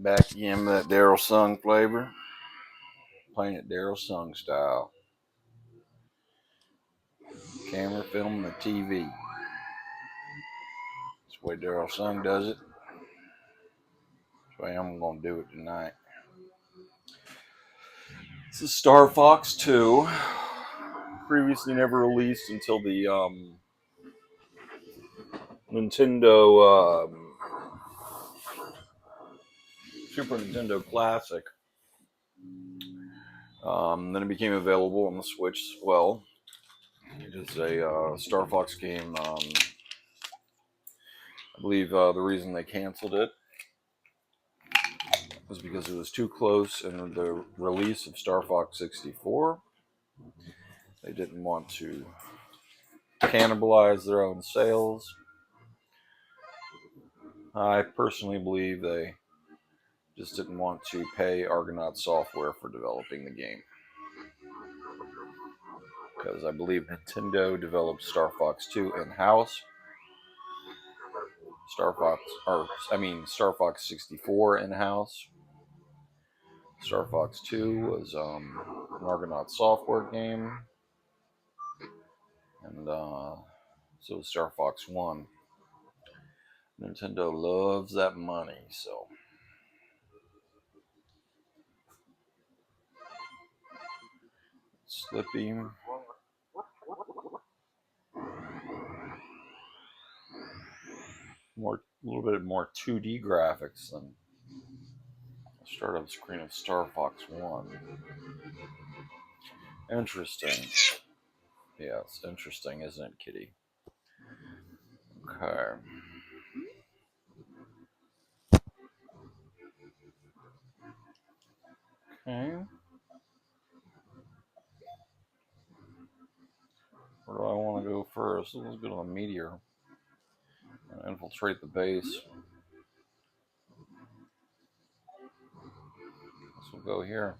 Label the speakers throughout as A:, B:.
A: Back again with that Daryl Sung flavor. Playing it Daryl Sung style. Camera, film, and the TV. That's the way Daryl Sung does it. That's the way I'm going to do it tonight. This is Star Fox 2. Previously never released until the Nintendo Super Nintendo Classic. Then it became available on the Switch as well. It is a Star Fox game. I believe the reason they canceled it was because it was too close in the release of Star Fox 64. They didn't want to cannibalize their own sales. I personally believe they just didn't want to pay Argonaut Software for developing the game. Because I believe Nintendo developed Star Fox 2 in-house. Star Fox 64 in-house. Star Fox 2 was an Argonaut Software game. And so was Star Fox 1. Nintendo loves that money, so. Slippy. A little bit more 2D graphics than the startup screen of Star Fox 1. Interesting. Yeah, it's interesting, isn't it, Kitty? Okay. Okay. Where do I want to go first? Let's go to the meteor and infiltrate the base. This will go here.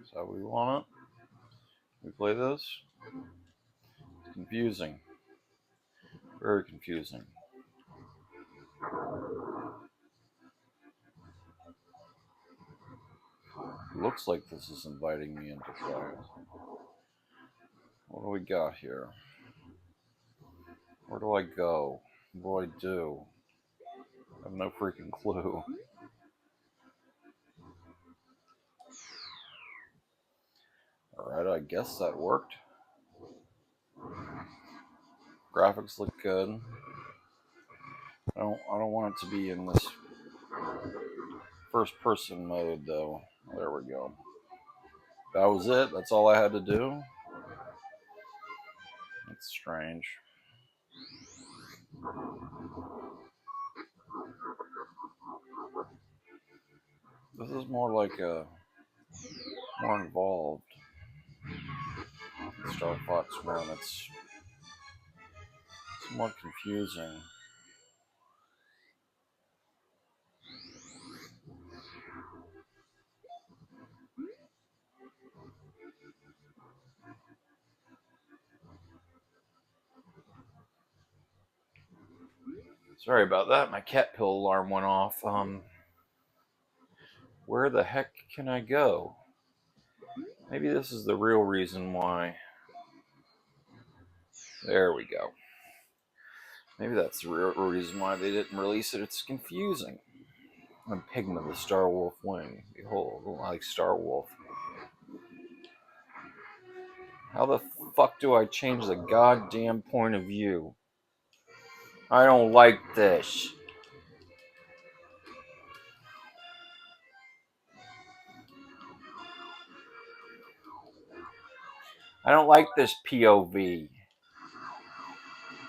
A: Is that what we want it? We play this? It's confusing. Very confusing. It looks like this is inviting me into play. What do we got here? Where do I go? What do I do? I have no freaking clue. Alright, I guess that worked. Graphics look good. I don't want it to be in this first person mode though. There we go. That was it? That's all I had to do? That's strange. This is more like a more involved Star Fox 1. It's somewhat confusing. Sorry about that. My cat pill alarm went off. Where the heck can I go? Maybe this is the real reason why. There we go. Maybe that's the real reason why they didn't release it. It's confusing. I'm Pigma, the Star Wolf Wing. Behold, like Star Wolf. How the fuck do I change the goddamn point of view? I don't like this. I don't like this POV.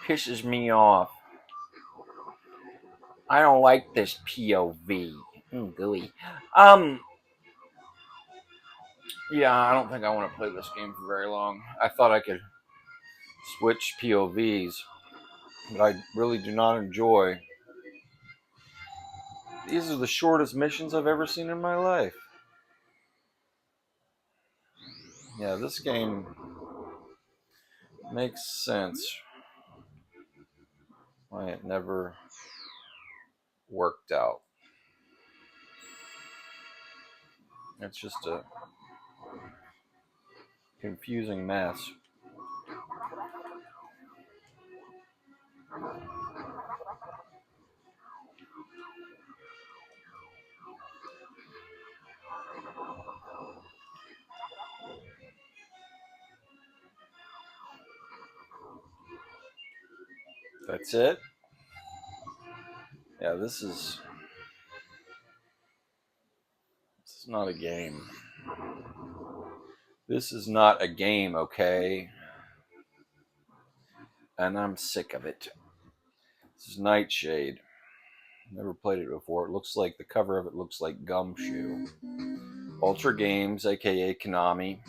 A: Pisses me off. I don't like this POV. Gooey. Yeah, I don't think I want to play this game for very long. I thought I could switch POVs, but I really do not enjoy. These are the shortest missions I've ever seen in my life. Yeah, this game makes sense why it never worked out. It's just a confusing mess. That's it? Yeah, this is not a game. This is not a game, okay? And I'm sick of it. This is Nightshade. Never played it before. It looks like the cover of it looks like Gumshoe. Ultra Games, aka Konami.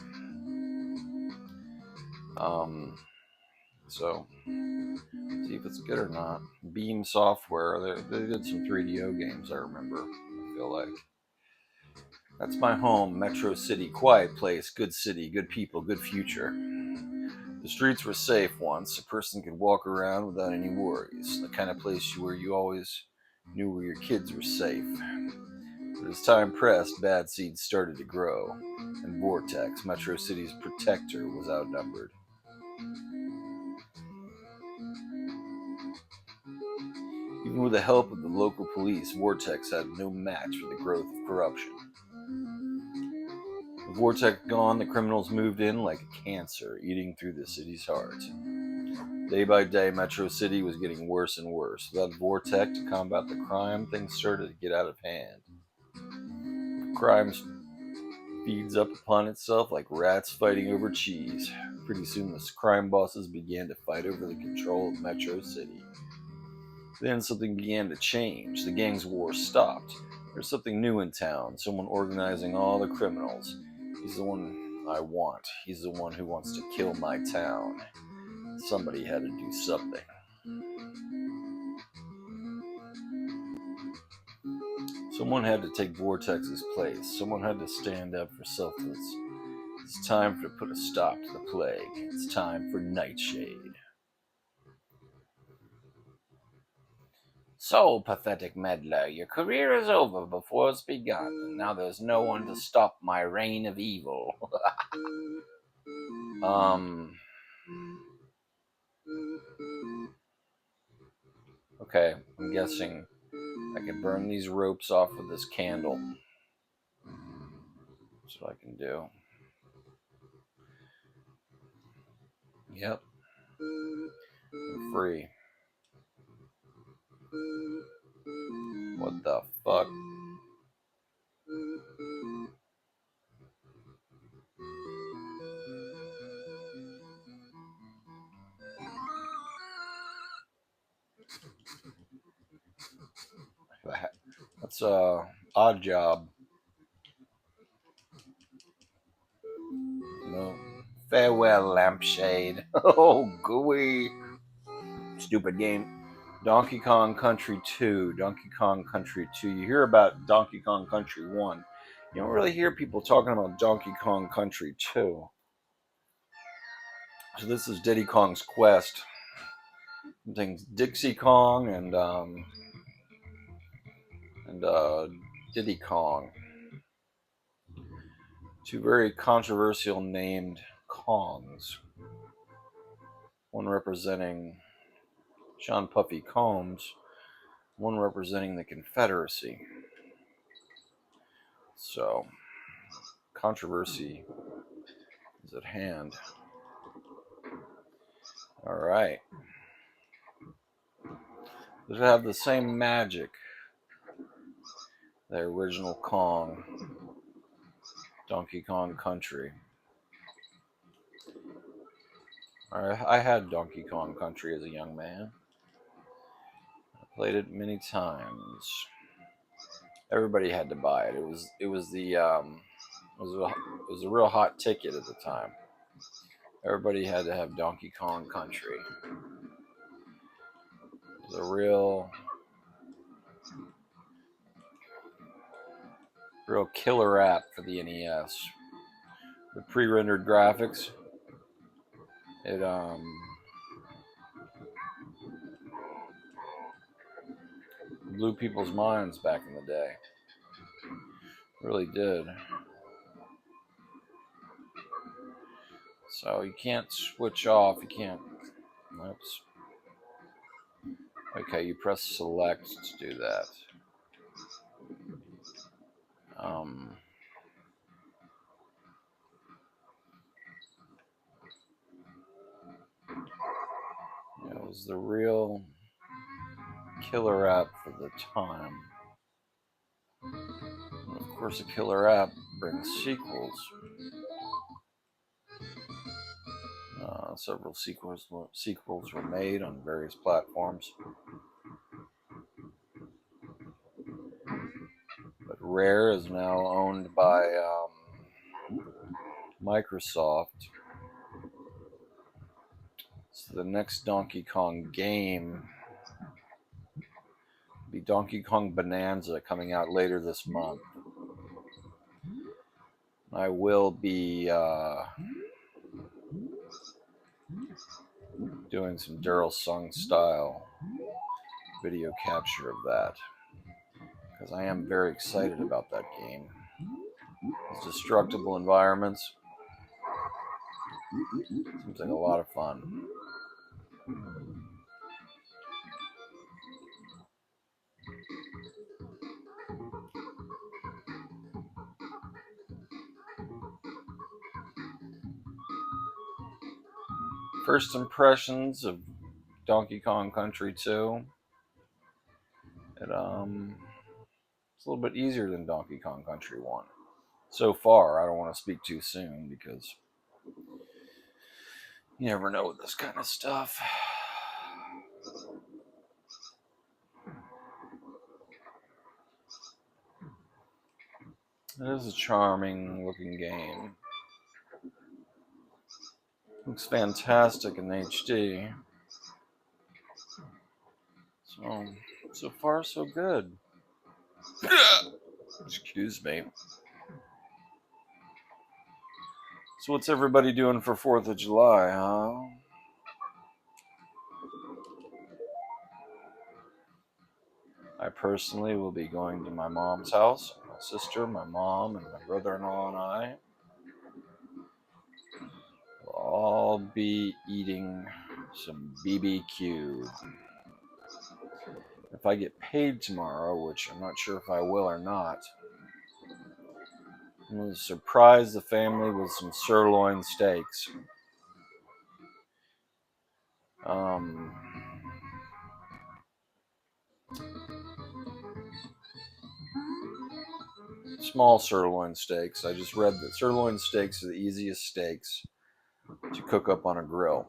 A: So see if it's good or not. Beam Software. They did some 3DO games. I remember. I feel like that's my home, Metro City. Quiet place, good city, good people, good future. The streets were safe once. A person could walk around without any worries. The kind of place where you always knew where your kids were safe. But as time pressed, bad seeds started to grow, and Vortex, Metro City's protector, was outnumbered. Even with the help of the local police, Vortex had no match for the growth of corruption. With Vortex gone, the criminals moved in like a cancer, eating through the city's heart. Day by day, Metro City was getting worse and worse. Without Vortex to combat the crime, things started to get out of hand. Crime feeds up upon itself like rats fighting over cheese. Pretty soon, the crime bosses began to fight over the control of Metro City. Then something began to change. The gang's war stopped. There's something new in town, someone organizing all the criminals. He's the one I want. He's the one who wants to kill my town. Somebody had to do something. Someone had to take Vortex's place. Someone had to stand up for selfless. It's time to put a stop to the plague. It's time for Nightshade. So, pathetic meddler, your career is over before it's begun, and now there's no one to stop my reign of evil. Okay, I'm guessing I can burn these ropes off with this candle. That's what I can do. Yep. I'm free. What the fuck? That's a odd job. No. Farewell, lampshade. Oh, gooey. Stupid game. Donkey Kong Country 2. Donkey Kong Country 2. You hear about Donkey Kong Country 1. You don't really hear people talking about Donkey Kong Country 2. So this is Diddy Kong's Quest. Things Dixie Kong and Diddy Kong. Two very controversial named Kongs. One representing Sean Puffy Combs, one representing the Confederacy. So, controversy is at hand. Alright. Does it have the same magic? The original Kong. Donkey Kong Country. I had Donkey Kong Country as a young man. I played it many times. Everybody had to buy it. It was a real hot ticket at the time. Everybody had to have Donkey Kong Country. It was a real killer app for the NES. The pre-rendered graphics. It Blew people's minds back in the day. Really did. So you can't switch off. You can't. Oops. Okay, you press select to do that. It was the real killer app for the time. And of course, a killer app brings sequels. Several sequels were made on various platforms. But Rare is now owned by Microsoft. So the next Donkey Kong game will be Donkey Kong Bonanza, coming out later this month. I will be doing some Daryl Sung style video capture of that, because I am very excited about that game. It's destructible environments. Seems like a lot of fun. First impressions of Donkey Kong Country 2. It's a little bit easier than Donkey Kong Country 1. So far, I don't want to speak too soon because you never know with this kind of stuff. It is a charming looking game. Looks fantastic in HD. So far so good. Excuse me. So what's everybody doing for 4th of July, huh? I personally will be going to my mom's house. My sister, my mom, and my brother-in-law and I will all be eating some BBQ. If I get paid tomorrow, which I'm not sure if I will or not, I'm going to surprise the family with some sirloin steaks. Small sirloin steaks. I just read that sirloin steaks are the easiest steaks to cook up on a grill.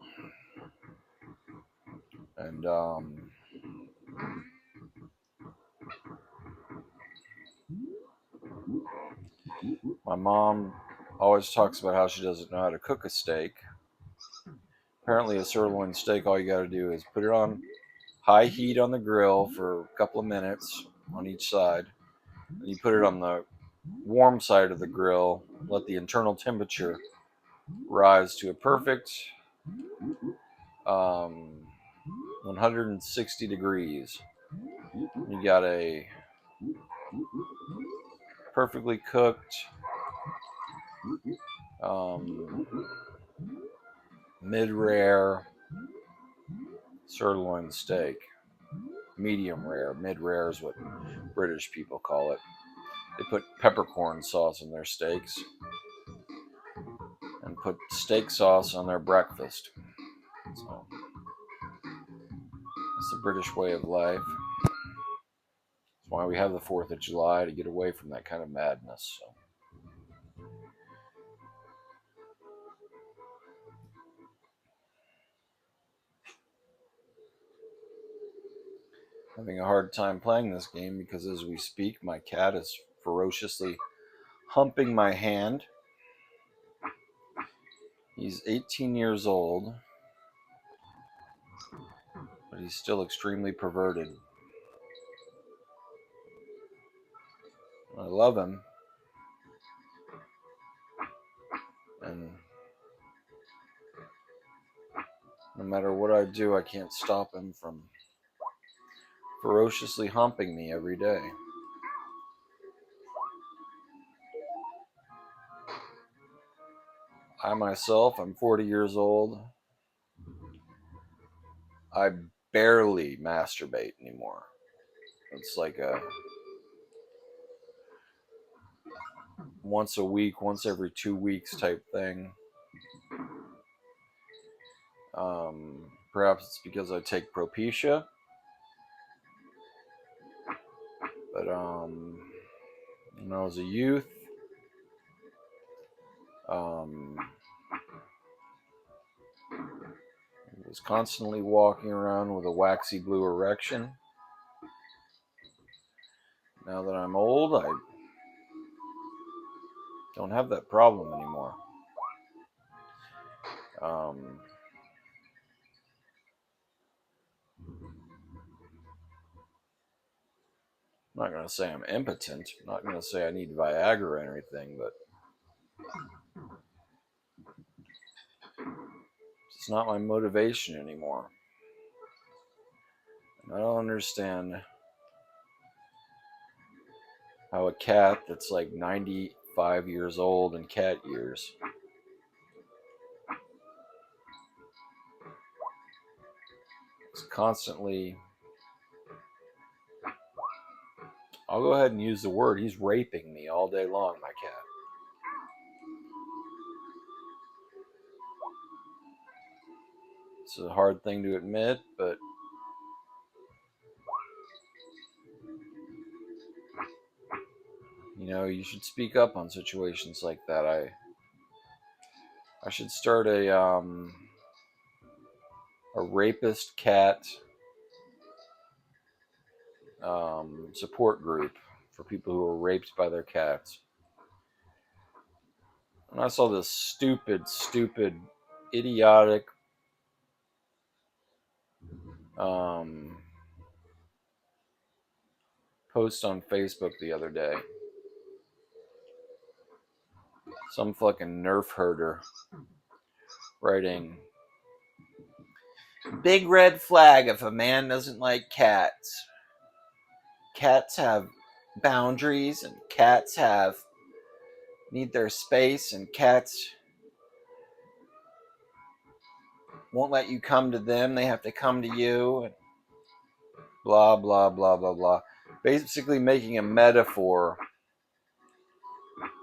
A: And my mom always talks about how she doesn't know how to cook a steak. Apparently, a sirloin steak, all you got to do is put it on high heat on the grill for a couple of minutes on each side. And you put it on the warm side of the grill, let the internal temperature rise to a perfect 160 degrees. You got a perfectly cooked mid-rare sirloin steak. Medium rare. Mid-rare is what British people call it. They put peppercorn sauce in their steaks and put steak sauce on their breakfast. So it's the British way of life. That's why we have the 4th of July, to get away from that kind of madness. So. Having a hard time playing this game because as we speak, my cat is ferociously humping my hand. He's 18 years old, but he's still extremely perverted. I love him, and no matter what I do, I can't stop him from ferociously humping me every day. I myself, I'm 40 years old. I barely masturbate anymore. It's like a once a week, once every 2 weeks type thing. Perhaps it's because I take Propecia, but when I was a youth, I was constantly walking around with a waxy blue erection. Now that I'm old, I don't have that problem anymore. Um, I'm not going to say I'm impotent. I'm not going to say I need Viagra or anything, but it's not my motivation anymore. And I don't understand how a cat that's like 95 years old in cat years is constantly, I'll go ahead and use the word, he's raping me all day long, my cat. It's a hard thing to admit, but you should speak up on situations like that. I should start a rapist cat support group for people who were raped by their cats. And I saw this stupid, idiotic post on Facebook the other day. Some fucking nerf herder writing, "Big red flag if a man doesn't like cats. Cats have boundaries and cats need their space and cats won't let you come to them. They have to come to you." And blah, blah, blah, blah, blah. Basically making a metaphor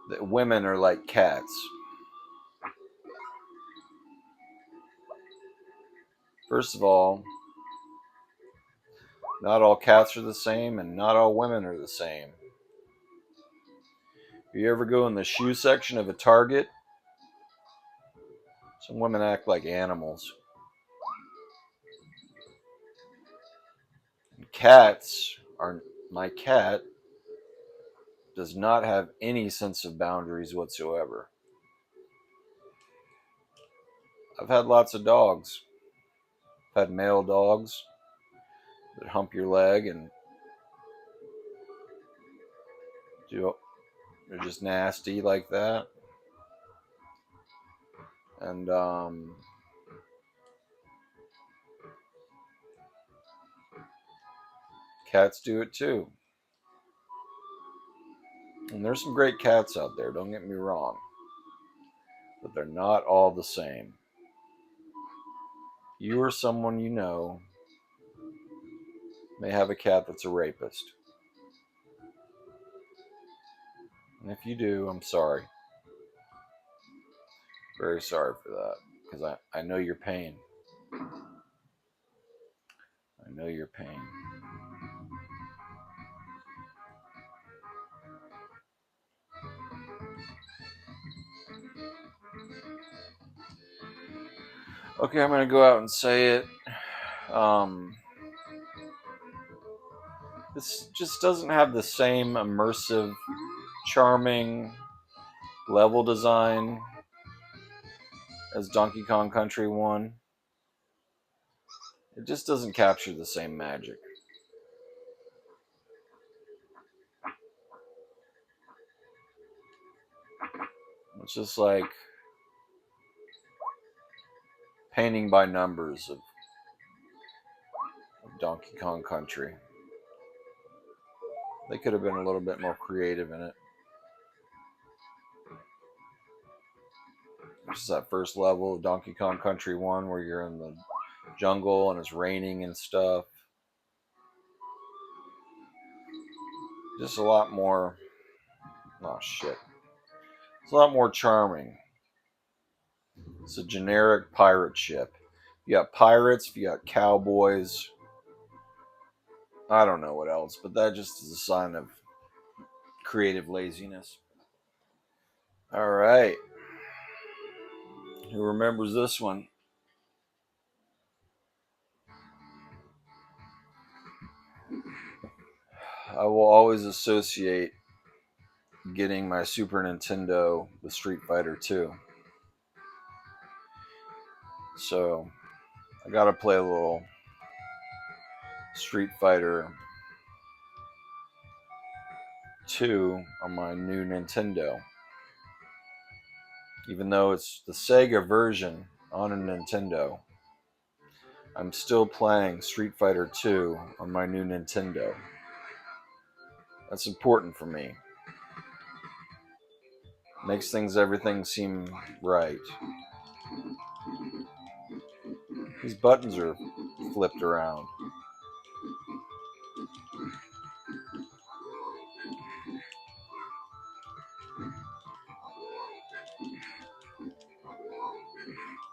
A: that women are like cats. First of all, not all cats are the same and not all women are the same. If you ever go in the shoe section of a Target, some women act like animals. And cats are, my cat does not have any sense of boundaries whatsoever. I've had lots of dogs. I've had male dogs that hump your leg and they're just nasty like that. And cats do it too. And there's some great cats out there, don't get me wrong. But they're not all the same. You or someone you know may have a cat that's a rapist. And if you do, I'm sorry. Very sorry for that. Because I know your pain. I know your pain. Okay, I'm going to go out and say it. This just doesn't have the same immersive, charming level design as Donkey Kong Country 1. It just doesn't capture the same magic. It's just like painting by numbers of Donkey Kong Country. They could have been a little bit more creative in it. Just that first level of Donkey Kong Country 1 where you're in the jungle and it's raining and stuff. Just a lot more. Oh, shit. It's a lot more charming. It's a generic pirate ship. You got pirates, you got cowboys. I don't know what else, but that just is a sign of creative laziness. All right. Who remembers this one? I will always associate getting my Super Nintendo with Street Fighter 2. So I got to play a little Street Fighter 2 on my new Nintendo. Even though it's the Sega version on a Nintendo, I'm still playing Street Fighter 2 on my new Nintendo. That's important for me. Makes everything seem right. These buttons are flipped around.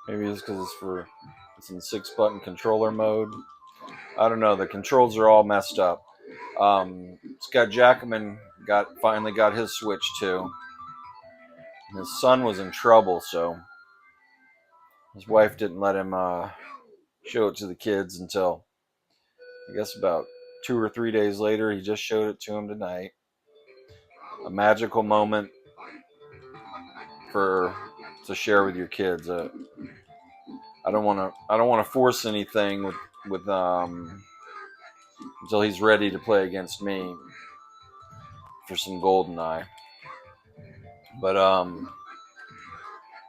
A: Maybe it's because it's in 6-button controller mode. I don't know. The controls are all messed up. Scott Jackman finally got his Switch too. His son was in trouble, so his wife didn't let him show it to the kids until I guess about 2 or 3 days later. He just showed it to him tonight. A magical moment to share with your kids. I don't want to force anything with until he's ready to play against me for some GoldenEye. But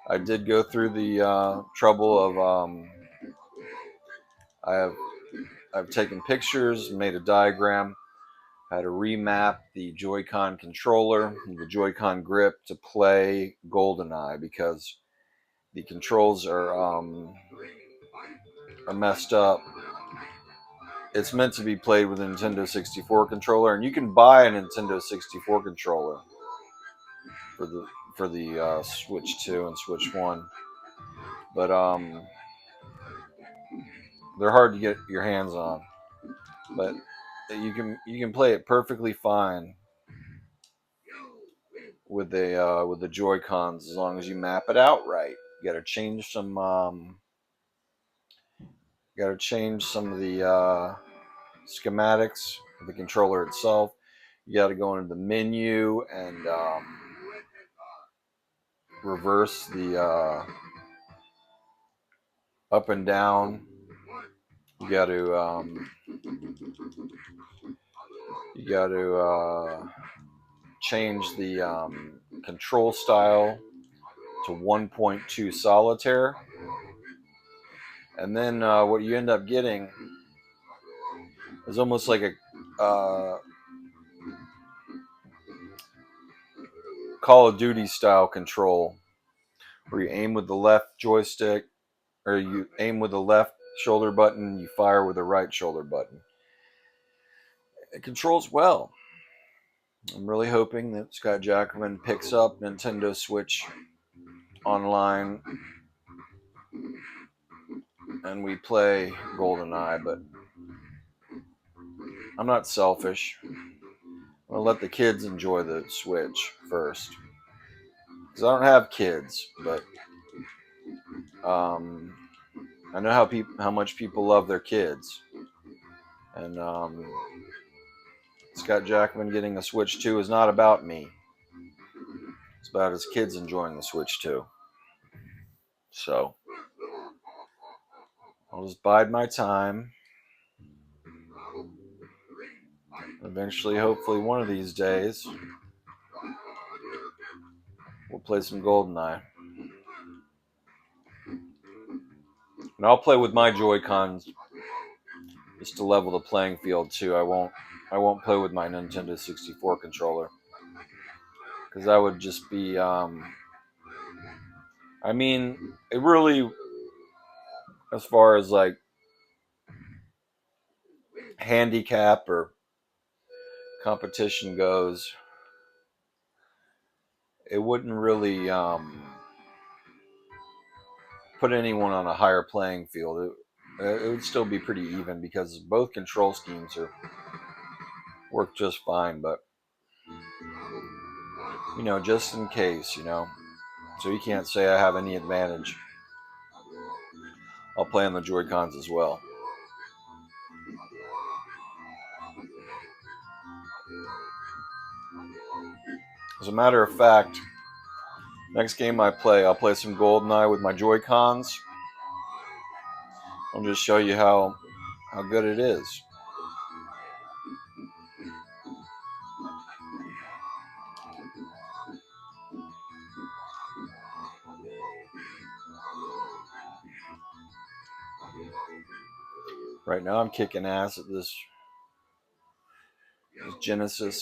A: I did go through the trouble of I've taken pictures, made a diagram, had to remap the Joy-Con controller, the Joy-Con grip to play GoldenEye because the controls are messed up. It's meant to be played with a Nintendo 64 controller, and you can buy a Nintendo 64 controller for the Switch 2 and Switch 1, but they're hard to get your hands on. But you can play it perfectly fine with the Joy Cons as long as you map it out right. You got to change some of the schematics of the controller itself. You got to go into the menu and reverse the up and down. You got to change the control style to 1.2 solitaire, and then what you end up getting is almost like a Call of Duty style control, where you aim with the left joystick, or you aim with the left shoulder button, you fire with the right shoulder button. It controls well. I'm really hoping that Scott Jackman picks up Nintendo Switch Online and we play GoldenEye, but I'm not selfish. I'm going to let the kids enjoy the Switch first. Because I don't have kids, but I know how much people love their kids. And Scott Jackman getting a Switch 2 is not about me. It's about his kids enjoying the Switch 2. So I'll just bide my time. Eventually, hopefully, one of these days, we'll play some GoldenEye. And I'll play with my Joy-Cons just to level the playing field too. I I won't play with my Nintendo 64 controller. Because that would just be, I mean, it really, as far as like handicap or competition goes, it wouldn't really put anyone on a higher playing field. It would still be pretty even because both control schemes work just fine. But just in case, so you can't say I have any advantage. I'll play on the Joy-Cons as well. As a matter of fact, next game I'll play some GoldenEye with my Joy-Cons. I'll just show you how good it is. Right now I'm kicking ass at this Genesis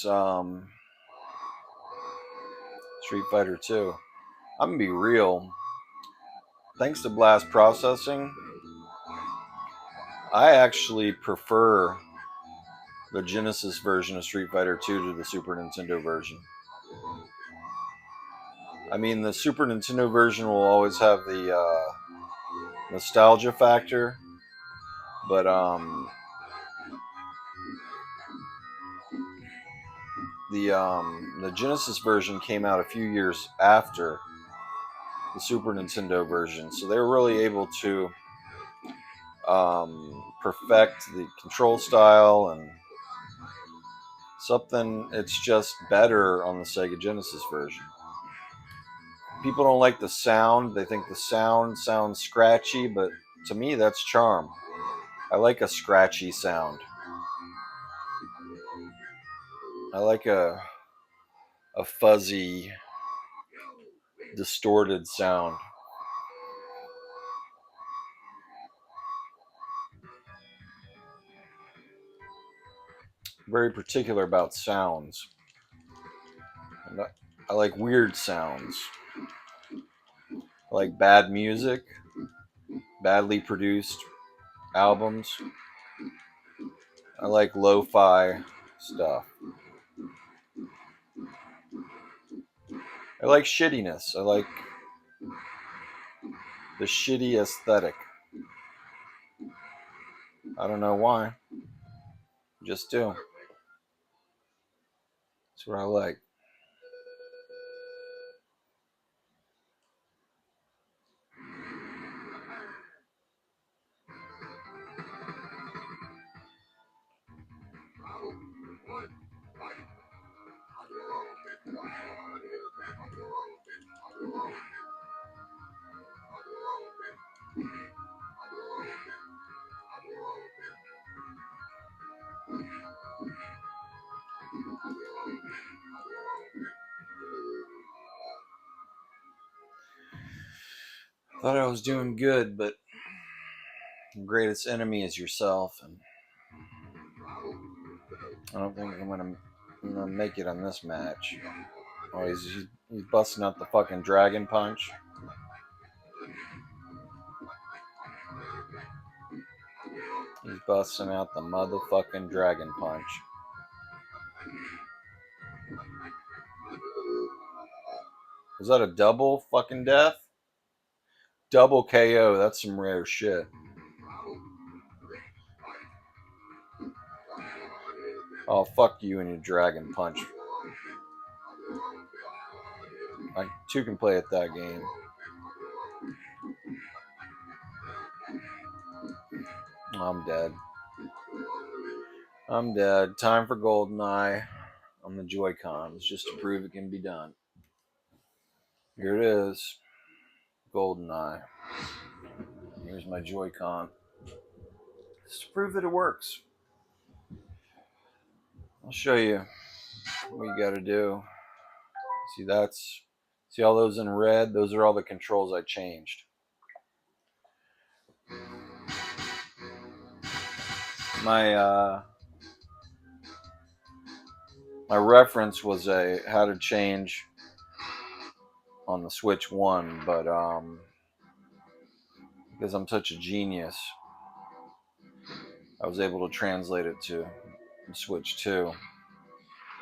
A: Street Fighter 2. I'm going to be real. Thanks to Blast Processing, I actually prefer the Genesis version of Street Fighter 2 to the Super Nintendo version. I mean, the Super Nintendo version will always have the nostalgia factor, but the Genesis version came out a few years after the Super Nintendo version, so they were really able to perfect the control style and something. It's just better on the Sega Genesis version. People don't like the sound. They think the sound sounds scratchy, but to me that's charm. I like a scratchy sound. I like a fuzzy, distorted sound. Very particular about sounds. I like weird sounds. I like bad music, badly produced albums. I like lo-fi stuff. I like shittiness. I like the shitty aesthetic. I don't know why. Just do. That's what I like. Thought I was doing good, but the greatest enemy is yourself, and I don't think I'm gonna make it on this match. Oh, he's busting out the fucking dragon punch. He's busting out the motherfucking dragon punch. Was that a double fucking death? Double KO. That's some rare shit. Oh, fuck you and your dragon punch. I too can play at that game. I'm dead. I'm dead. Time for GoldenEye on the Joy-Cons just to prove it can be done. Here it is. GoldenEye. Here's my Joy-Con. Just to prove that it works. I'll show you what you gotta do. See all those in red? Those are all the controls I changed. My my reference was how to change on the Switch 1, but because I'm such a genius, I was able to translate it to Switch 2,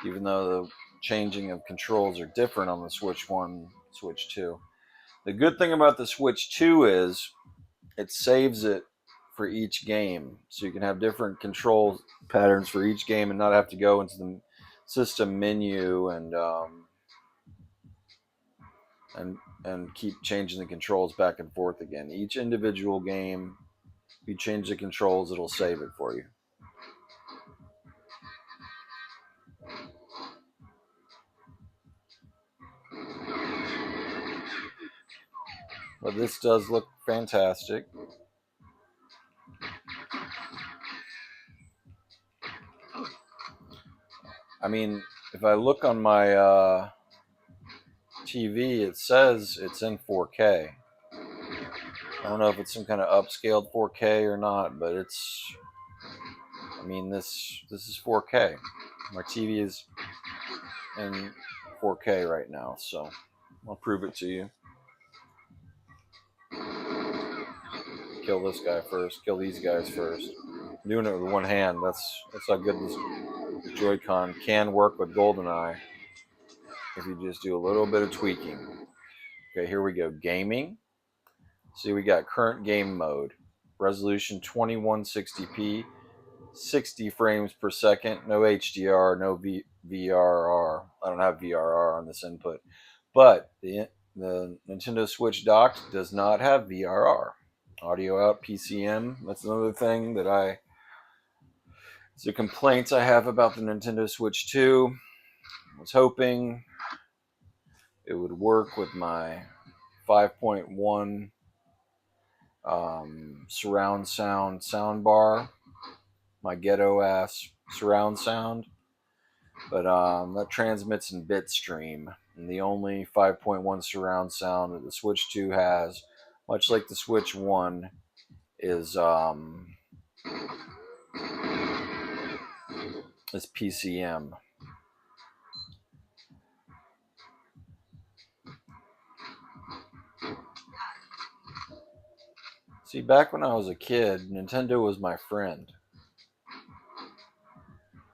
A: even though the changing of controls are different on the Switch 1, Switch 2. The good thing about the Switch 2 is it saves it for each game, so you can have different control patterns for each game and not have to go into the system menu and keep changing the controls back and forth again. Each individual game, if you change the controls, it'll save it for you. But this does look fantastic. I mean, if I look on my TV, it says it's in 4K. I don't know if it's some kind of upscaled 4K or not, but it's. I mean, this is 4K. My TV is in 4K right now, so I'll prove it to you. Kill this guy first. Kill these guys first. I'm doing it with one hand. That's how good this Joy-Con can work with GoldenEye if you just do a little bit of tweaking. Okay, here we go. Gaming. See, we got current game mode. Resolution 2160p, 60 frames per second. No HDR, no VRR. I don't have VRR on this input. But the Nintendo Switch dock does not have VRR. Audio out, PCM. That's another thing that it's the complaints I have about the Nintendo Switch 2. I was hoping it would work with my 5.1 surround sound soundbar, my ghetto ass surround sound, but that transmits in bitstream, and the only 5.1 surround sound that the Switch 2 has, much like the Switch 1, is PCM. See, back when I was a kid, Nintendo was my friend.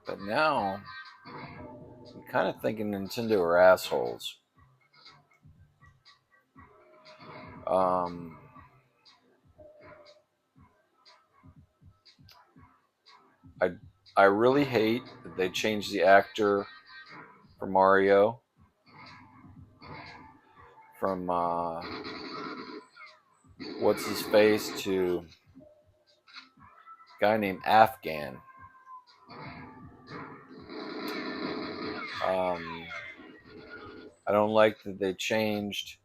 A: But now, I'm kind of thinking Nintendo are assholes. I really hate that they changed the actor for Mario from what's his face to a guy named Afghan. I don't like that they changed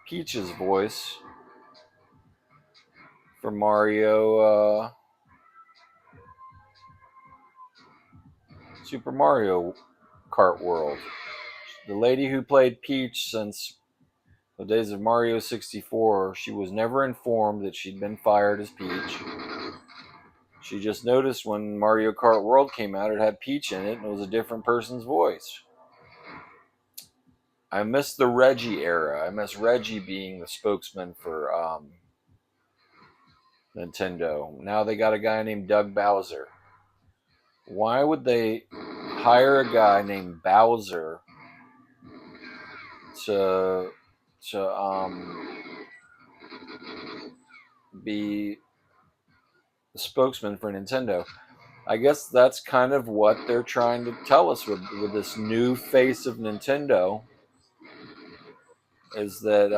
A: Peach's voice for Mario Super Mario Kart World. The lady who played Peach since the days of Mario 64, she was never informed that she'd been fired as Peach. She just noticed when Mario Kart World came out, it had Peach in it, and it was a different person's voice. I miss the Reggie era. I miss Reggie being the spokesman for Nintendo. Now they got a guy named Doug Bowser. Why would they hire a guy named Bowser to be the spokesman for Nintendo? I guess that's kind of what they're trying to tell us with this new face of Nintendo, is that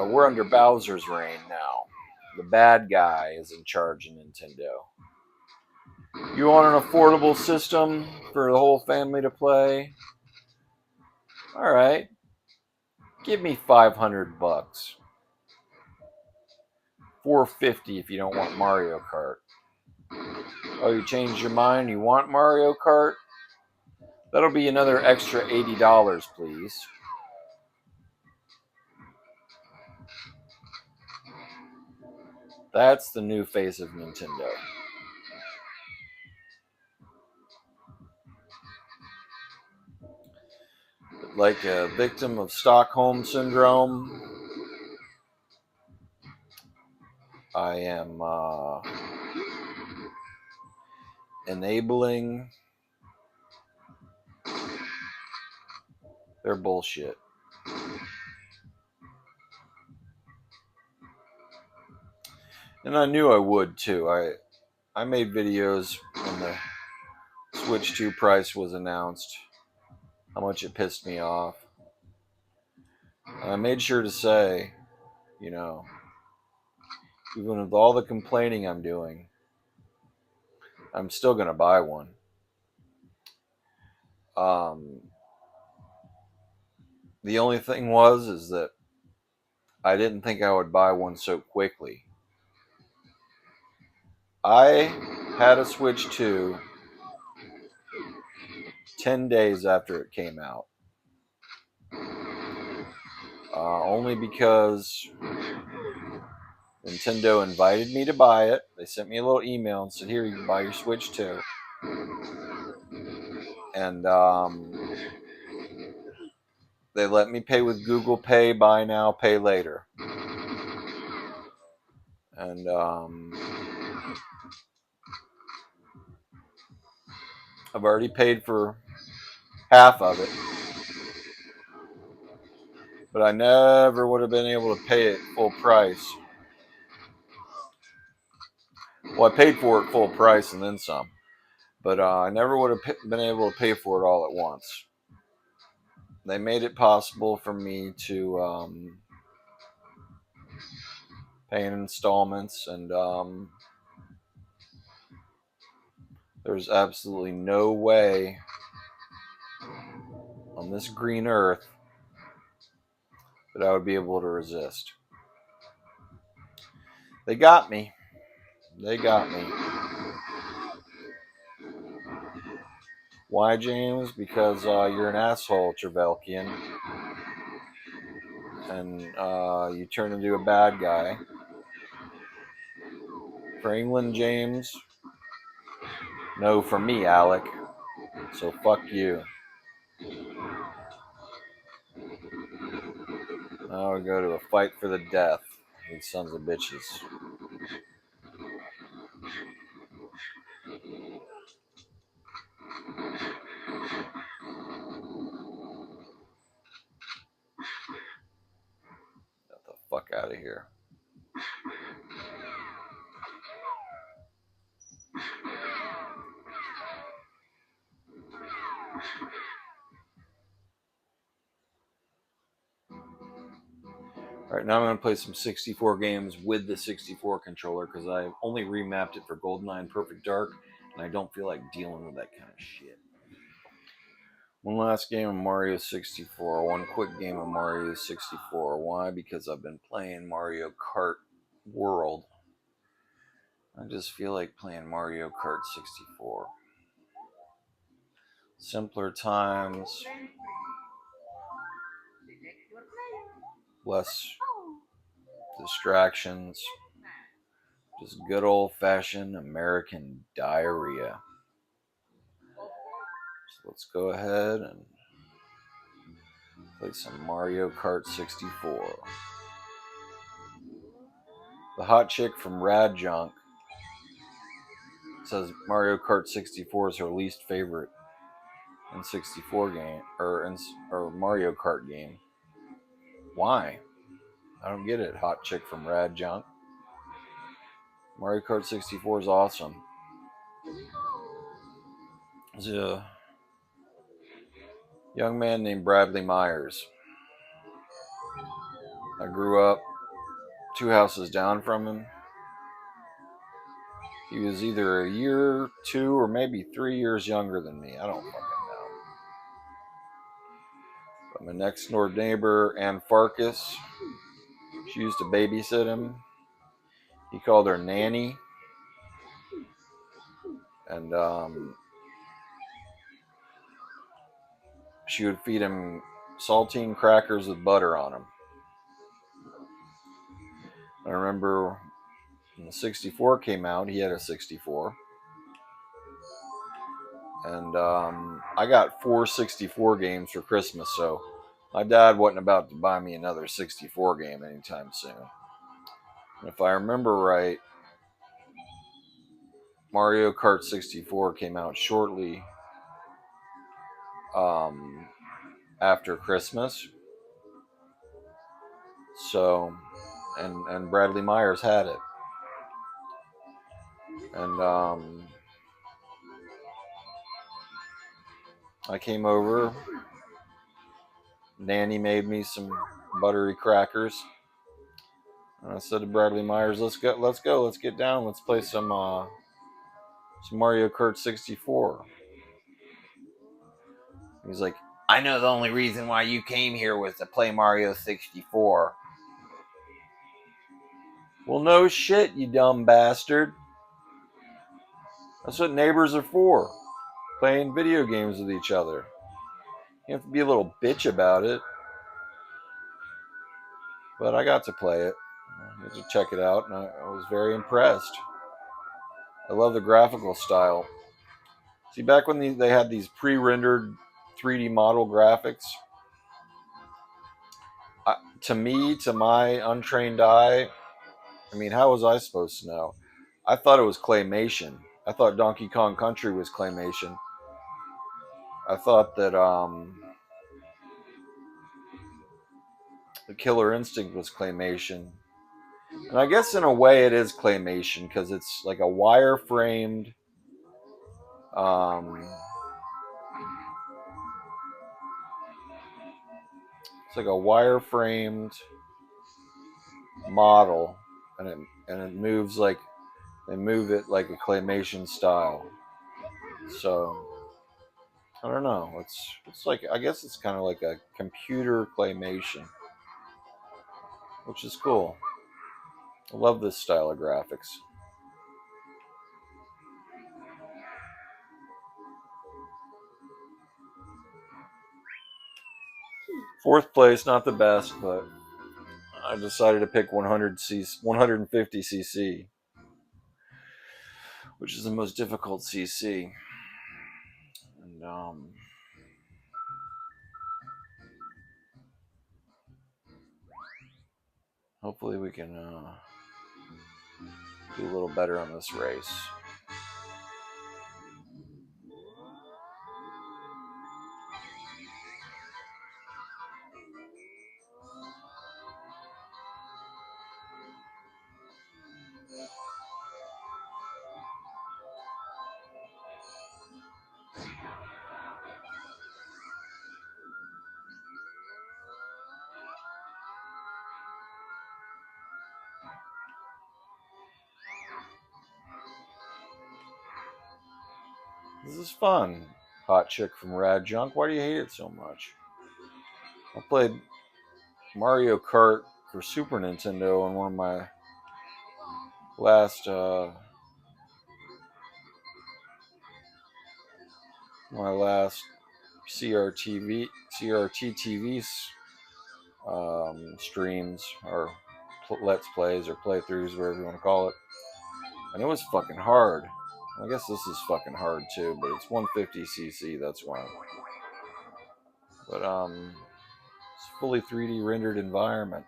A: we're under Bowser's reign now. The bad guy is in charge of Nintendo. You want an affordable system for the whole family to play? All right. Give me $500. $450 if you don't want Mario Kart. Oh, you changed your mind? You want Mario Kart? That'll be another extra $80, please. That's the new face of Nintendo. like a victim of Stockholm Syndrome. I am enabling their bullshit. And I knew I would too. I made videos when the Switch 2 price was announced, how much it pissed me off. And I made sure to say, you know, even with all the complaining I'm doing, I'm still going to buy one. The only thing is that I didn't think I would buy one so quickly. I had a Switch 2 10 days after it came out. Only because Nintendo invited me to buy it. They sent me a little email and said, here, you can buy your Switch 2. And they let me pay with Google Pay, buy now, pay later. And I've already paid for half of it. But I never would have been able to pay it full price. Well, I paid for it full price and then some. But I never would have been able to pay for it all at once. They made it possible for me to pay in installments, and there's absolutely no way on this green earth that I would be able to resist. They got me. They got me. Why, James? Because you're an asshole, Trevelkian. And you turn into a bad guy. For England, James? No, for me, Alec. So fuck you. Now we go to a fight for the death. These sons of bitches. Get the fuck out of here. Alright, now I'm going to play some 64 games with the 64 controller because I only remapped it for GoldenEye Perfect Dark, and I don't feel like dealing with that kind of shit. One last game of Mario 64. One quick game of Mario 64. Why? Because I've been playing Mario Kart World. I just feel like playing Mario Kart 64. Simpler times. Less distractions. Just good old-fashioned American diarrhea. So let's go ahead and play some Mario Kart 64. The hot chick from Rad Junk says Mario Kart 64 is her least favorite in 64 game or Mario Kart game. Why? I don't get it, hot chick from Rad Junk. Mario Kart 64 is awesome. There's a young man named Bradley Myers. I grew up 2 houses down from him. He was either a year, 2, or maybe 3 years younger than me. I don't fucking know. But my next door neighbor, Ann Farkas, she used to babysit him. He called her Nanny. And she would feed him saltine crackers with butter on them. I remember when the 64 came out, he had a 64. And I got 4 64 games for Christmas, so my dad wasn't about to buy me another 64 game anytime soon. And if I remember right, Mario Kart 64 came out shortly after Christmas. So, and Bradley Myers had it. And I came over. Nanny made me some buttery crackers. And I said to Bradley Myers, let's get down, let's play some Mario Kart 64. He's like, I know the only reason why you came here was to play Mario 64. Well, no shit, you dumb bastard. That's what neighbors are for. Playing video games with each other. You have to be a little bitch about it. But I got to play it. I got to check it out, and I was very impressed. I love the graphical style. See, back when they had these pre-rendered 3D model graphics, to me, to my untrained eye, I mean, how was I supposed to know? I thought it was claymation. I thought Donkey Kong Country was claymation. I thought that the Killer Instinct was claymation. And I guess in a way it is claymation because it's like a wireframed it's like a wireframed model, and it moves like they move it like a claymation style. So I don't know. It's like, I guess it's kind of like a computer claymation, which is cool. I love this style of graphics. Fourth place, not the best, but I decided to pick 150 cc, which is the most difficult cc. And hopefully we can do a little better on this race. This is fun. Hot chick from Rad Junk. Why do you hate it so much? I played Mario Kart for Super Nintendo on one of my last CRT TV streams, or let's plays, or playthroughs, whatever you want to call it. And it was fucking hard. I guess this is fucking hard too, but it's 150cc, that's why. But it's fully 3D rendered environment.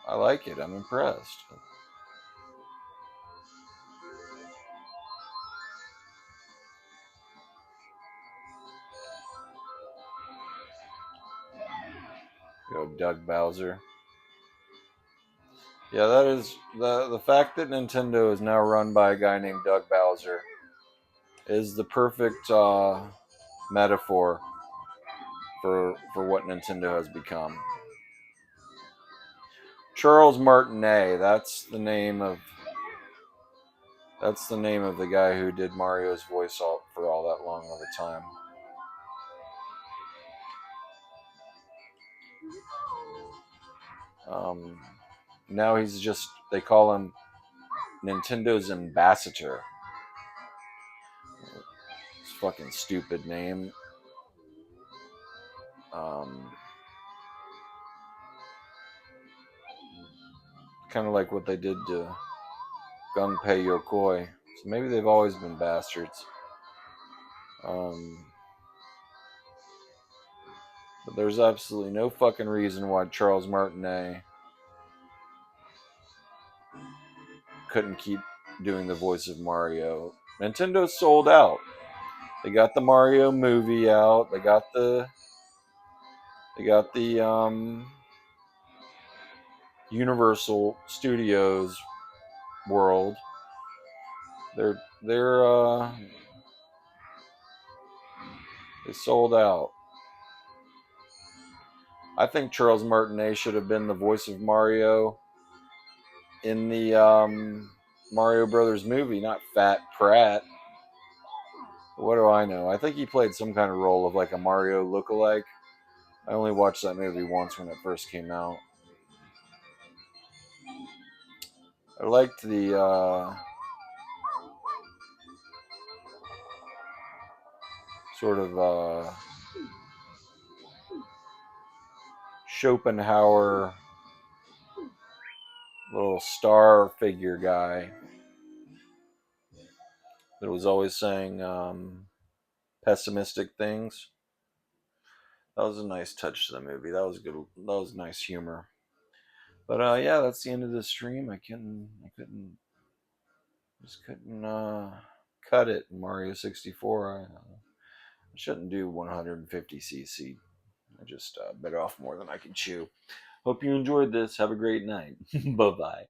A: I like it. I'm impressed. Go Doug Bowser. Yeah, that is the fact that Nintendo is now run by a guy named Doug Bowser is the perfect metaphor for what Nintendo has become. Charles Martinet, that's the name of the guy who did Mario's voice for all that long of a time. Now he's just, they call him Nintendo's ambassador. It's a fucking stupid name. Kind of like what they did to Gunpei Yokoi. So maybe they've always been bastards. Um, but there's absolutely no fucking reason why Charles Martinet couldn't keep doing the voice of Mario. Nintendo sold out. They got the Mario movie out. They got the Universal Studios world. They're they sold out. I think Charles Martinet should have been the voice of Mario in the Mario Brothers movie, not Fat Pratt. What do I know? I think he played some kind of role of like a Mario lookalike. I only watched that movie once when it first came out. I liked the sort of Schopenhauer little star figure guy that was always saying pessimistic things. That was a nice touch to the movie. That was good. That was nice humor. But yeah, that's the end of the stream. Just couldn't cut it in Mario 64. I shouldn't do 150cc. I just bit off more than I can chew. Hope you enjoyed this. Have a great night. Bye bye.